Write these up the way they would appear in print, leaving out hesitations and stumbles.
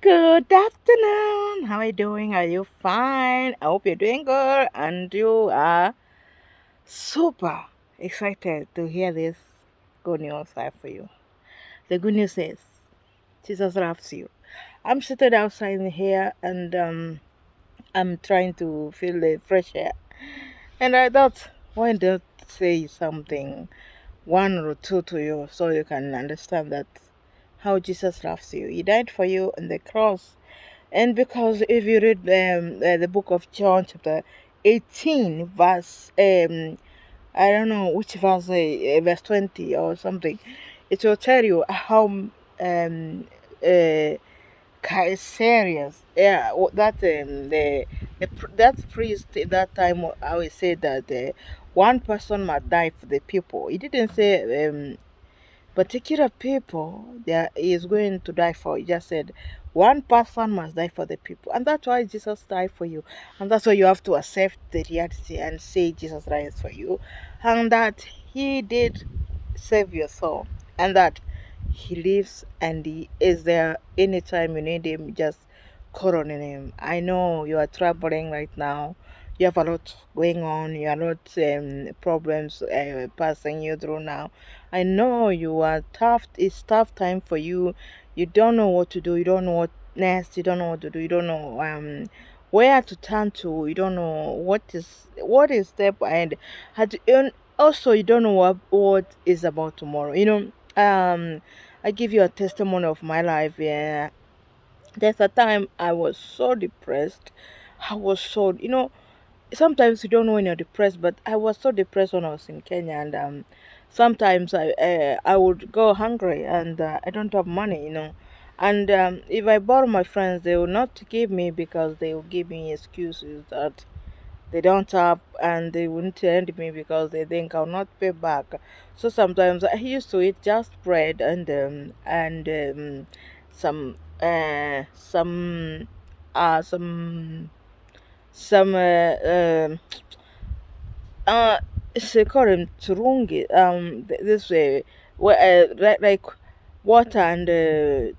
Good afternoon. How are you doing? Are you fine? I hope you're doing good and you are super excited to hear this good news I have for you. The good news is Jesus loves you. I'm seated outside here and I'm trying to feel the fresh air. And I thought, why not say something, one or two to you, so you can understand that how Jesus loves you. He died for you on the cross. And because if you read the book of John, chapter 18, verse, I don't know which verse, verse 20 or something, it will tell you how uh, serious. Yeah, that priest at that time always said that one person must die for the people. He didn't say particular people that he is going to die for. He just said one person must die for the people, and that's why Jesus died for you, and that's why you have to accept the reality and say Jesus died for you, and that he did save your soul, and that he lives and he is there anytime you need him. Just call on him. I know you are traveling right now. You have a lot going on. You have a lot problems passing you through now. I know you are tough. It's tough time for you. You don't know what to do. You don't know what next. You don't know what to do. You don't know where to turn to. You don't know what is step ahead. And also you don't know what is about tomorrow. I give you a testimony of my life. Yeah, there's a time I was so depressed. I was so sometimes you don't know when you're depressed, but I was so depressed when I was in Kenya, and sometimes I would go hungry and I don't have money, and if I borrow my friends, they will not give me because they will give me excuses that they don't have, and they wouldn't lend me because they think I'll not pay back. So sometimes I used to eat just bread and some some uh they call him turungi. This way, like water and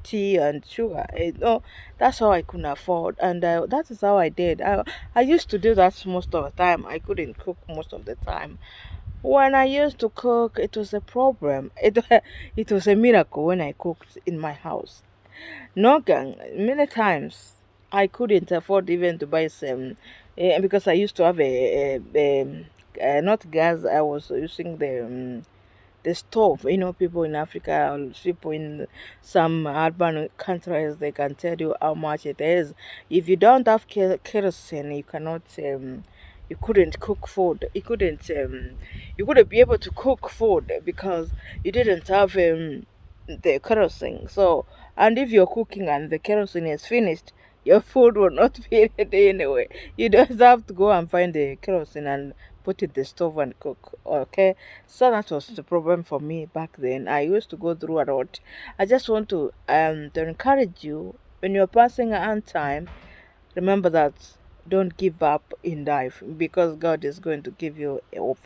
tea and sugar. No, that's how I couldn't afford, and that is how I did. I used to do that most of the time. I couldn't cook most of the time. When I used to cook, it was a problem. It was a miracle when I cooked in my house. No gang, many times I couldn't afford even to buy some because I used to have not gas. I was using the stove. People in Africa, or people in some urban countries, they can tell you how much it is. If you don't have kerosene, you cannot. You couldn't cook food. You couldn't be able to cook food because you didn't have the kerosene. So, and if you're cooking and the kerosene is finished, your food will not be ready anyway. You just have to go and find the kerosene and put it in the stove and cook. Okay, so that was the problem for me back then. I used to go through a lot. I just want to encourage you when you're passing a time. Remember that don't give up in life because God is going to give you hope.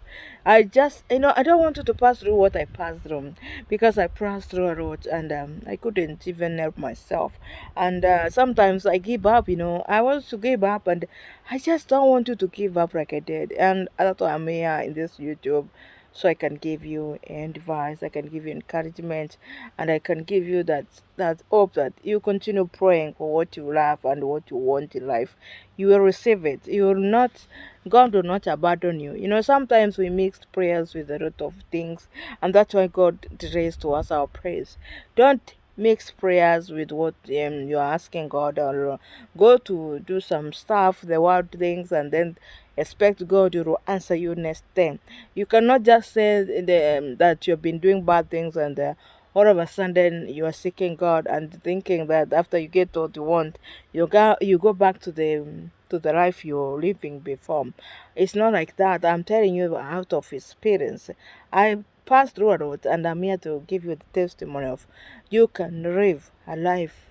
I don't want you to pass through what I passed through because I passed through a lot and I couldn't even help myself. And sometimes I give up, I want to give up and I just don't want you to give up like I did. And that's why I'm here in this YouTube so I can give you advice, I can give you encouragement, and I can give you that hope that you continue praying for what you love and what you want in life. You will receive it. You will not. God will not abandon you. Sometimes we mix prayers with a lot of things, and that's why God delays to us our prayers. Don't mix prayers with what you're asking God, or go to do some stuff, the world things, and then expect God to answer you next time. You cannot just say that you've been doing bad things and all of a sudden you are seeking God and thinking that after you get what you want, you go back to the life you're living before. It's not like that. I'm telling you out of experience. I passed through a lot and I'm here to give you the testimony of you can live a life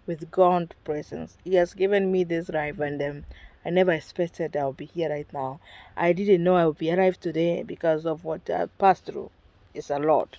with God presence. He has given me this life and I never expected I'll be here right now. I didn't know I would be alive today because of what I passed through. It's a lot.